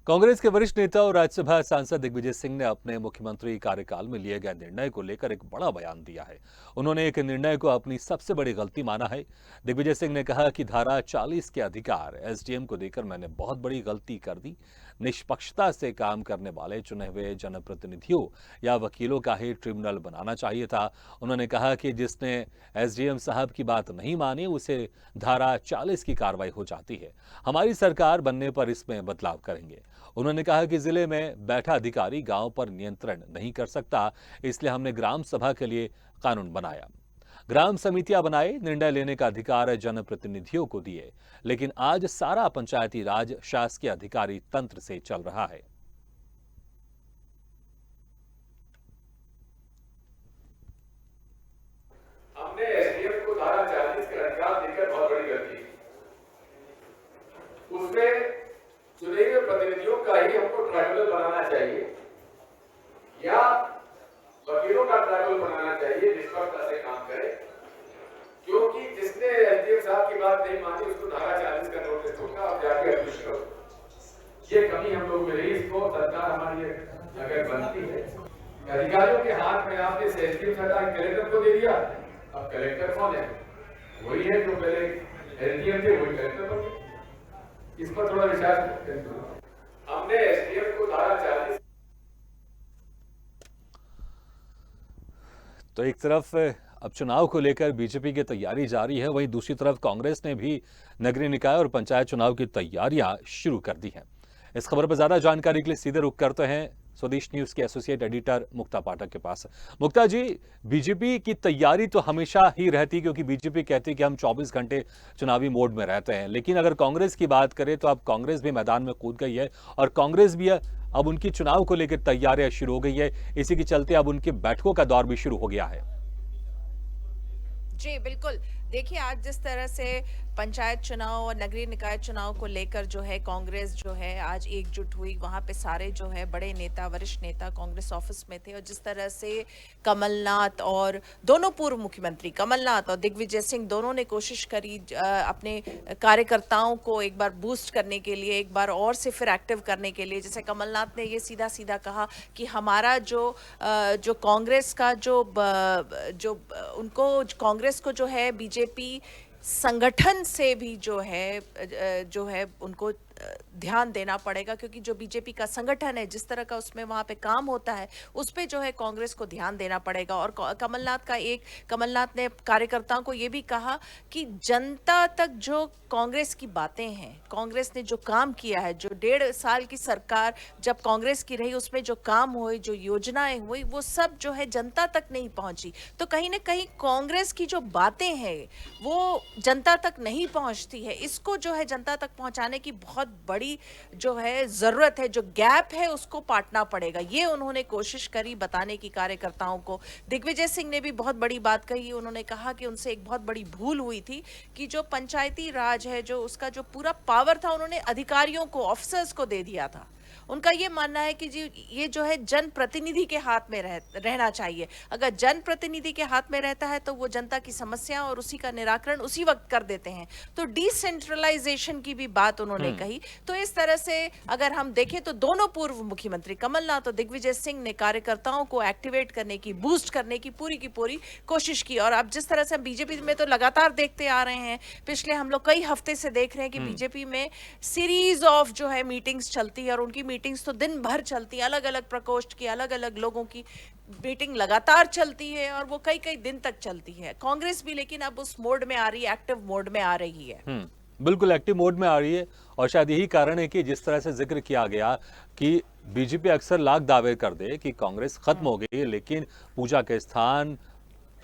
कांग्रेस के वरिष्ठ नेता और राज्यसभा सांसद दिग्विजय सिंह ने अपने मुख्यमंत्री कार्यकाल में लिए गए निर्णय को लेकर एक बड़ा बयान दिया है। उन्होंने एक निर्णय को अपनी सबसे बड़ी गलती माना है। दिग्विजय सिंह ने कहा कि धारा 40 के अधिकार एसडीएम को देकर मैंने बहुत बड़ी गलती कर दी। निष्पक्षता से काम करने वाले चुने हुए जनप्रतिनिधियों या वकीलों का ही ट्रिब्यूनल बनाना चाहिए था। उन्होंने कहा कि जिसने एसडीएम साहब की बात नहीं मानी उसे धारा 40 की कार्रवाई हो जाती है। हमारी सरकार बनने पर इसमें बदलाव करेंगे। उन्होंने कहा कि जिले में बैठा अधिकारी गांव पर नियंत्रण नहीं कर सकता, इसलिए हमने ग्राम सभा के लिए कानून बनाया। ग्राम समितियां बनाए, निर्णय लेने का अधिकार जनप्रतिनिधियों को दिए। लेकिन आज सारा पंचायती राज शासकीय अधिकारी तंत्र से चल रहा है। हमने एसडीएम को धारा 40 के अधिकार देकर बहुत बड़ी गलती की। उसमें चुने हुए प्रतिनिधियों का ही हमको ट्राइब्यूनल बनाना चाहिए या वकीलों का ट्राइब्यूनल बनाना चाहिए, निष्पक्षता से काम करे। क्योंकि जिसने एसडीएम साहब की बात नहीं मानी उसको धारा 40 का नोटिस होगा और जाके अरेस्ट करो। ये कमी हम लोग में रही। इसको सरकार हमारी अगर बनती है, अधिकारियों के हाथ में आपने एसडीएम सरकार कलेक्टर को दे दिया। अब कलेक्टर कौन है? वही है जो पहले एसडीएम थे, वही कलेक्टर बन गए। इस पर थोड़ा विचार करें। हमने एसडीएम को धारा 40। तो एक तरफ अब चुनाव को लेकर बीजेपी की तैयारी जारी है, वहीं दूसरी तरफ कांग्रेस ने भी नगरीय निकाय और पंचायत चुनाव की तैयारियां शुरू कर दी हैं। इस खबर पर ज्यादा जानकारी के लिए सीधे रुख करते हैं स्वदेश न्यूज के एसोसिएट एडिटर मुक्ता पाठक के पास। मुक्ता जी, बीजेपी की तैयारी तो हमेशा ही रहती, क्योंकि बीजेपी कहती है कि हम 24 घंटे चुनावी मोड में रहते हैं। लेकिन अगर कांग्रेस की बात करें तो अब कांग्रेस भी मैदान में कूद गई है और कांग्रेस भी अब उनकी चुनाव को लेकर तैयारियां शुरू हो गई है। इसी के चलते अब उनकी बैठकों का दौर भी शुरू हो गया है। जी बिल्कुल। देखिए, आज जिस तरह से पंचायत चुनाव और नगरीय निकाय चुनाव को लेकर जो है कांग्रेस जो है आज एकजुट हुई, वहां पे सारे जो है बड़े नेता, वरिष्ठ नेता कांग्रेस ऑफिस में थे। और जिस तरह से कमलनाथ और दोनों पूर्व मुख्यमंत्री कमलनाथ और दिग्विजय सिंह दोनों ने कोशिश करी अपने कार्यकर्ताओं को एक बार बूस्ट करने के लिए, एक बार और से फिर एक्टिव करने के लिए। जैसे कमलनाथ ने ये सीधा सीधा कहा कि हमारा जो कांग्रेस का जो उनको कांग्रेस को जो है बीजेपी संगठन से भी जो है उनको ध्यान देना पड़ेगा, क्योंकि जो बीजेपी का संगठन है, जिस तरह का उसमें वहां पे काम होता है, उस पे जो है कांग्रेस को ध्यान देना पड़ेगा। और कमलनाथ ने कार्यकर्ताओं को ये भी कहा कि जनता तक जो कांग्रेस की बातें हैं, कांग्रेस ने जो काम किया है, जो 1.5 साल की सरकार जब कांग्रेस की रही उसमें जो काम हुए, जो योजनाएं हुई, वो सब जो है जनता तक नहीं पहुंची। तो कहीं ना कहीं कांग्रेस की जो बातें हैं वो जनता तक नहीं पहुंचती है। इसको जो है जनता तक पहुंचाने की बहुत बड़ी जो है जरूरत है, जो गैप है उसको पाटना पड़ेगा। ये उन्होंने कोशिश करी बताने की कार्यकर्ताओं को। दिग्विजय सिंह ने भी बहुत बड़ी बात कही। उन्होंने कहा कि उनसे एक बहुत बड़ी भूल हुई थी कि जो पंचायती राज है, जो उसका जो पूरा पावर था, उन्होंने अधिकारियों को, ऑफिसर्स को दे दिया था। उनका ये मानना है कि जी ये जो है जनप्रतिनिधि के हाथ में रहना चाहिए। अगर जनप्रतिनिधि के हाथ में रहता है तो वो जनता की समस्या और उसी का निराकरण उसी वक्त कर देते हैं। तो डिसेंट्रलाइजेशन की भी बात उन्होंने कही। तो इस तरह से अगर हम देखें तो दोनों पूर्व मुख्यमंत्री कमलनाथ और दिग्विजय सिंह ने कार्यकर्ताओं को एक्टिवेट करने की, बूस्ट करने की पूरी कोशिश की। और अब जिस तरह से बीजेपी में तो लगातार देखते आ रहे हैं, पिछले हम लोग कई हफ्ते से देख रहे हैं कि बीजेपी में सीरीज ऑफ जो है मीटिंग्स चलती है और उनकी मीटिंग्स तो दिन भर चलती है। अलग अलग प्रकोष्ठ की, अलग अलग लोगों की मीटिंग लगातार चलती है और वो कई दिन तक चलती है। कांग्रेस भी लेकिन अब उस मोड में आ रही है, एक्टिव मोड में आ रही है। बिल्कुल एक्टिव मोड में आ रही है। और शायद यही कारण है कि जिस तरह से जिक्र किया गया कि बीजेपी अक्सर लाख दावे कर दे कि कांग्रेस खत्म हो गई, लेकिन पूजा के स्थान,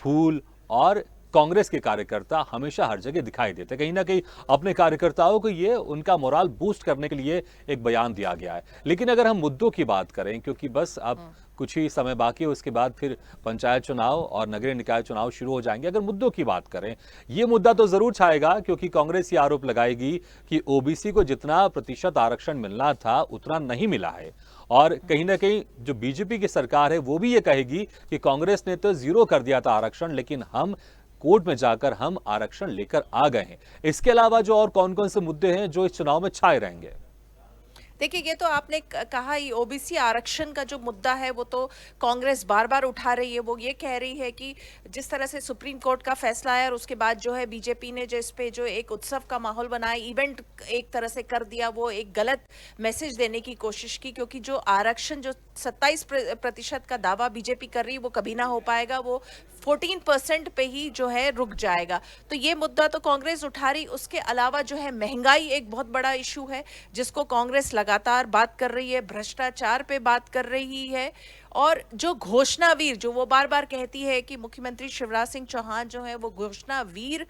फूल और कांग्रेस के कार्यकर्ता हमेशा हर जगह दिखाई देते। कहीं ना कहीं अपने कार्यकर्ताओं को ये उनका मोराल बूस्ट करने के लिए एक बयान दिया गया है। लेकिन अगर हम मुद्दों की बात करें, क्योंकि बस अब कुछ ही समय बाकी है, उसके बाद फिर पंचायत चुनाव और नगरीय निकाय चुनाव शुरू हो जाएंगे। अगर मुद्दों की बात करें, ये मुद्दा तो जरूर छाएगा, क्योंकि कांग्रेस ये आरोप लगाएगी कि ओबीसी को जितना प्रतिशत आरक्षण मिलना था उतना नहीं मिला है। और कहीं ना कहीं जो बीजेपी की सरकार है वो भी ये कहेगी कि कांग्रेस ने तो 0 कर दिया था आरक्षण, लेकिन हम कोर्ट में जाकर हम आरक्षण लेकर आ गए हैं। इसके अलावा जो और कौन कौन से मुद्दे हैं जो इस चुनाव में छाए रहेंगे? देखिए, ये तो आपने कहा ही, ओबीसी आरक्षण का जो मुद्दा है वो तो कांग्रेस बार बार उठा रही है। वो ये कह रही है कि जिस तरह से सुप्रीम कोर्ट का फैसला आया और उसके बाद जो है बीजेपी ने जो इस पे जो एक उत्सव का माहौल बनाया, इवेंट एक तरह से कर दिया, वो एक गलत मैसेज देने की कोशिश की, क्योंकि जो आरक्षण जो 27% का दावा बीजेपी कर रही है वो कभी ना हो पाएगा, वो 14% पे ही जो है रुक जाएगा। तो ये मुद्दा तो कांग्रेस उठा रही। उसके अलावा जो है महंगाई एक बहुत बड़ा इशू है जिसको कांग्रेस लगातार बात कर रही है, भ्रष्टाचार पे बात कर रही है, और जो घोषणावीर जो वो बार बार कहती है कि मुख्यमंत्री शिवराज सिंह चौहान जो है वो घोषणावीर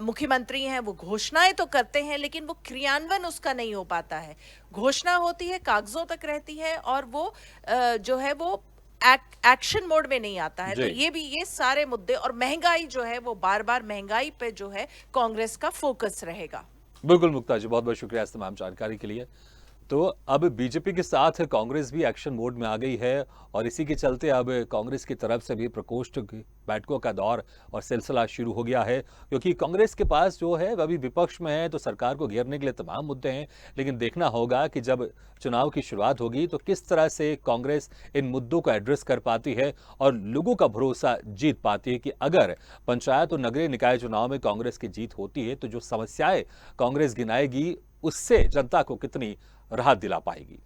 मुख्यमंत्री हैं, वो घोषणाएं तो करते हैं लेकिन वो क्रियान्वयन उसका नहीं हो पाता है। घोषणा होती है, कागजों तक रहती है, और वो जो है वो एक्शन मोड में नहीं आता है। तो जी। ये सारे मुद्दे और महंगाई जो है वो बार बार महंगाई पे जो है कांग्रेस का फोकस रहेगा। बिल्कुल मुक्ता जी, बहुत बहुत शुक्रिया इस तमाम जानकारी के लिए। तो अब बीजेपी के साथ कांग्रेस भी एक्शन मोड में आ गई है और इसी के चलते अब कांग्रेस की तरफ से भी प्रकोष्ठ की बैठकों का दौर और सिलसिला शुरू हो गया है, क्योंकि कांग्रेस के पास जो है अभी विपक्ष में है तो सरकार को घेरने के लिए तमाम मुद्दे हैं, लेकिन देखना होगा कि जब चुनाव की शुरुआत होगी तो किस तरह से कांग्रेस इन मुद्दों को एड्रेस कर पाती है और लोगों का भरोसा जीत पाती है कि अगर पंचायत और नगरीय निकाय चुनाव में कांग्रेस की जीत होती है तो जो समस्याएं कांग्रेस गिनाएगी उससे जनता को कितनी राहत दिला पाएगी।